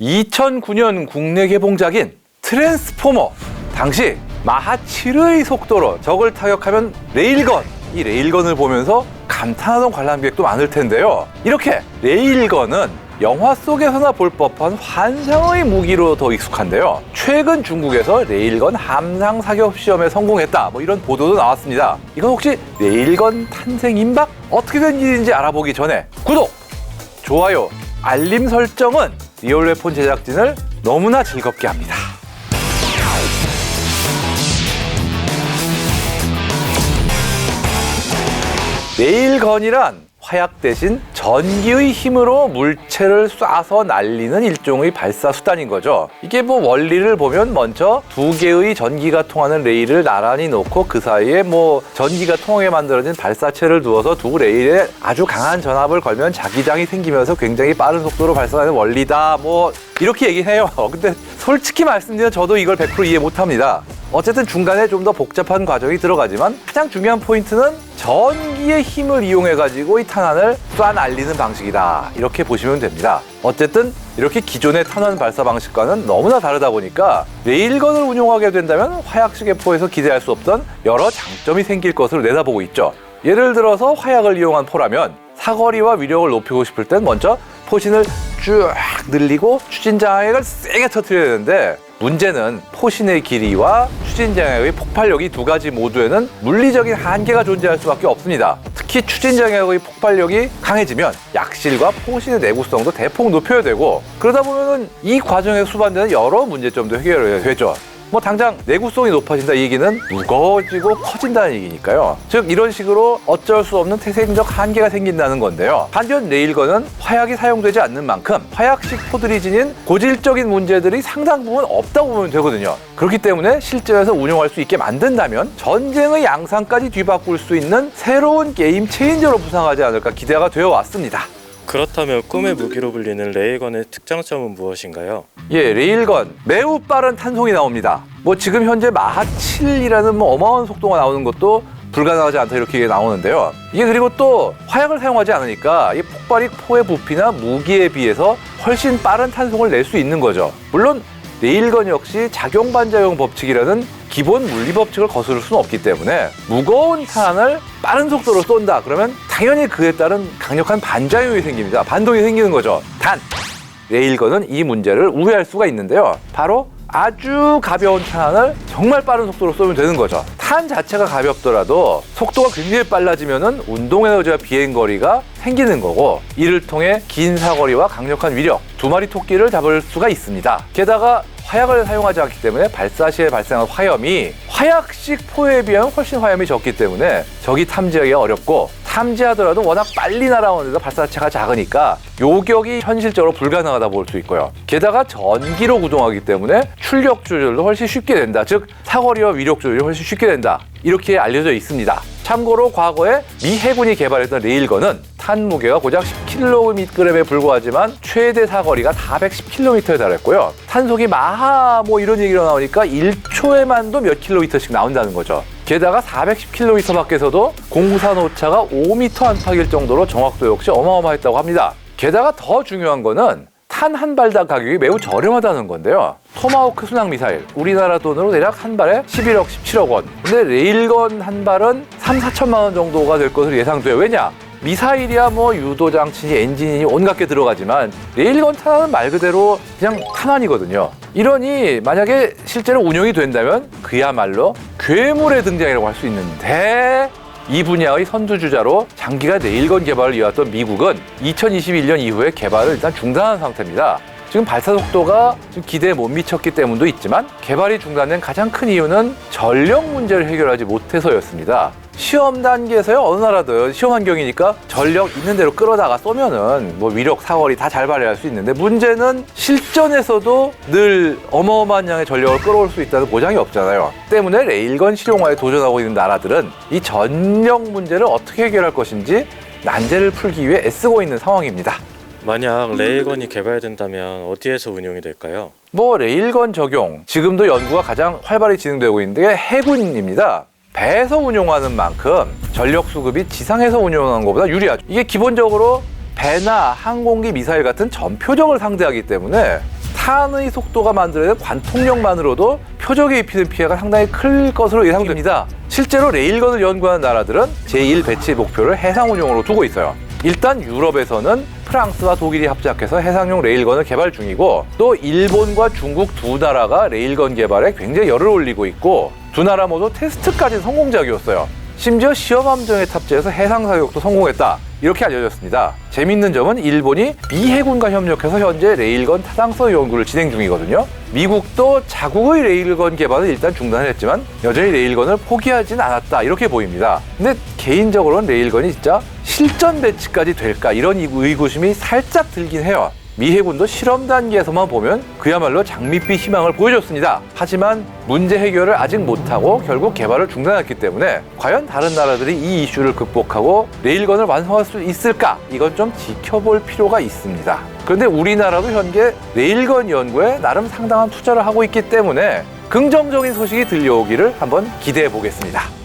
2009년 국내 개봉작인 트랜스포머. 당시 마하 7의 속도로 적을 타격하면 레일건, 이 레일건을 보면서 감탄하던 관람객도 많을 텐데요. 이렇게 레일건은 영화 속에서나 볼 법한 환상의 무기로 더 익숙한데요. 최근 중국에서 레일건 함상 사격 시험에 성공했다, 뭐 이런 보도도 나왔습니다. 이건 혹시 레일건 탄생 임박? 어떻게 된 일인지 알아보기 전에 구독, 좋아요, 알림 설정은 리얼웨폰 제작진을 너무나 즐겁게 합니다. 레일건이란 화약 대신 전기의 힘으로 물체를 쏴서 날리는 일종의 발사 수단인 거죠. 이게 뭐 원리를 보면 먼저 두 개의 전기가 통하는 레일을 나란히 놓고 그 사이에 뭐 전기가 통하게 만들어진 발사체를 두어서 두 레일에 아주 강한 전압을 걸면 자기장이 생기면서 굉장히 빠른 속도로 발사하는 원리다, 뭐 이렇게 얘기해요. 근데 솔직히 말씀드리면 저도 이걸 100% 이해 못합니다. 어쨌든 중간에 좀 더 복잡한 과정이 들어가지만 가장 중요한 포인트는 전기의 힘을 이용해가지고 이 탄환을 쏴 날리는 방식이다, 이렇게 보시면 됩니다. 어쨌든 이렇게 기존의 탄환 발사 방식과는 너무나 다르다 보니까 레일건을 운용하게 된다면 화약 시계포에서 기대할 수 없던 여러 장점이 생길 것으로 내다보고 있죠. 예를 들어서 화약을 이용한 포라면 사거리와 위력을 높이고 싶을 땐 먼저 포신을 쭉 늘리고 추진장애를 세게 터뜨려야 되는데, 문제는 포신의 길이와 추진장애의 폭발력이 두 가지 모두에는 물리적인 한계가 존재할 수밖에 없습니다. 특히 추진장애의 폭발력이 강해지면 약실과 포신의 내구성도 대폭 높여야 되고, 그러다 보면 이 과정에 수반되는 여러 문제점도 해결해야 되죠. 뭐 당장 내구성이 높아진다, 이 얘기는 무거워지고 커진다는 얘기니까요. 즉 이런 식으로 어쩔 수 없는 태생적 한계가 생긴다는 건데요. 반면 레일건은 화약이 사용되지 않는 만큼 화약식 포들이 지닌 고질적인 문제들이 상당 부분 없다고 보면 되거든요. 그렇기 때문에 실전에서 운용할 수 있게 만든다면 전쟁의 양상까지 뒤바꿀 수 있는 새로운 게임 체인저로 부상하지 않을까 기대가 되어 왔습니다. 그렇다면 꿈의 무기로 불리는 레일건의 특장점은 무엇인가요? 예, 레일건 매우 빠른 탄송이 나옵니다. 뭐 지금 현재 마하 7이라는 뭐 어마어마한 속도가 나오는 것도 불가능하지 않다, 이렇게 나오는데요. 이게 그리고 또 화약을 사용하지 않으니까 이 폭발이 포의 부피나 무기에 비해서 훨씬 빠른 탄송을 낼 수 있는 거죠. 물론 레일건 역시 작용반작용 법칙이라는 기본 물리 법칙을 거스를 수는 없기 때문에 무거운 탄을 빠른 속도로 쏜다 그러면 당연히 그에 따른 강력한 반작용이 생깁니다. 반동이 생기는 거죠. 단, 레일건은 이 문제를 우회할 수가 있는데요. 바로 아주 가벼운 탄을 정말 빠른 속도로 쏘면 되는 거죠. 탄 자체가 가볍더라도 속도가 굉장히 빨라지면은 운동 에너지와 비행 거리가 생기는 거고, 이를 통해 긴 사거리와 강력한 위력, 두 마리 토끼를 잡을 수가 있습니다. 게다가 화약을 사용하지 않기 때문에 발사 시에 발생한 화염이 화약식 포에 비하면 훨씬 화염이 적기 때문에 적이 탐지하기가 어렵고, 탐지하더라도 워낙 빨리 날아오는 데다 발사체가 작으니까 요격이 현실적으로 불가능하다 볼 수 있고요. 게다가 전기로 구동하기 때문에 출력 조절도 훨씬 쉽게 된다. 즉 사거리와 위력 조절이 훨씬 쉽게 된다, 이렇게 알려져 있습니다. 참고로 과거에 미 해군이 개발했던 레일건은 탄 무게가 고작 10kg에 불과하지만 최대 사거리가 410km에 달했고요. 탄속이 마하 뭐 이런 얘기가 나오니까 1초에만도 몇 킬로미터씩 나온다는 거죠. 게다가 410km 밖에서도 공산 오차가 5m 안팎일 정도로 정확도 역시 어마어마했다고 합니다. 게다가 더 중요한 거는 탄 한 발당 가격이 매우 저렴하다는 건데요. 토마호크 순항 미사일, 우리나라 돈으로 대략 한 발에 11억, 17억 원. 근데 레일건 한 발은 3, 4천만 원 정도가 될 것으로 예상돼요. 왜냐? 미사일이야 뭐 유도 장치니 엔진이 온갖 게 들어가지만 레일건 탄환은 말 그대로 그냥 탄환이거든요. 이러니 만약에 실제로 운용이 된다면 그야말로 괴물의 등장이라고 할 수 있는데, 이 분야의 선두주자로 장기간 레일건 개발을 이어왔던 미국은 2021년 이후에 개발을 일단 중단한 상태입니다. 지금 발사 속도가 지금 기대에 못 미쳤기 때문도 있지만 개발이 중단된 가장 큰 이유는 전력 문제를 해결하지 못해서였습니다. 시험 단계에서요, 어느 나라도 시험 환경이니까 전력 있는 대로 끌어다가 쏘면은 뭐 위력, 사거리 다 잘 발휘할 수 있는데, 문제는 실전에서도 늘 어마어마한 양의 전력을 끌어올 수 있다는 보장이 없잖아요. 때문에 레일건 실용화에 도전하고 있는 나라들은 이 전력 문제를 어떻게 해결할 것인지 난제를 풀기 위해 애쓰고 있는 상황입니다. 만약 레일건이 개발된다면 어디에서 운용이 될까요? 뭐 레일건 적용, 지금도 연구가 가장 활발히 진행되고 있는 게 해군입니다. 배에서 운용하는 만큼 전력 수급이 지상에서 운용하는 것보다 유리하죠. 이게 기본적으로 배나 항공기, 미사일 같은 전표적을 상대하기 때문에 탄의 속도가 만들어낸 관통력만으로도 표적에 입히는 피해가 상당히 클 것으로 예상됩니다. 실제로 레일건을 연구하는 나라들은 제1 배치 목표를 해상 운용으로 두고 있어요. 일단 유럽에서는 프랑스와 독일이 합작해서 해상용 레일건을 개발 중이고, 또 일본과 중국 두 나라가 레일건 개발에 굉장히 열을 올리고 있고, 두 나라 모두 테스트까지 성공작이었어요. 심지어 시험함정에 탑재해서 해상 사격도 성공했다, 이렇게 알려졌습니다. 재밌는 점은 일본이 미 해군과 협력해서 현재 레일건 타당성 연구를 진행 중이거든요. 미국도 자국의 레일건 개발은 일단 중단했지만 여전히 레일건을 포기하진 않았다, 이렇게 보입니다. 근데 개인적으로는 레일건이 진짜 실전 배치까지 될까, 이런 의구심이 살짝 들긴 해요. 미 해군도 실험 단계에서만 보면 그야말로 장밋빛 희망을 보여줬습니다. 하지만 문제 해결을 아직 못하고 결국 개발을 중단했기 때문에 과연 다른 나라들이 이 이슈를 극복하고 레일건을 완성할 수 있을까? 이건 좀 지켜볼 필요가 있습니다. 그런데 우리나라도 현재 레일건 연구에 나름 상당한 투자를 하고 있기 때문에 긍정적인 소식이 들려오기를 한번 기대해 보겠습니다.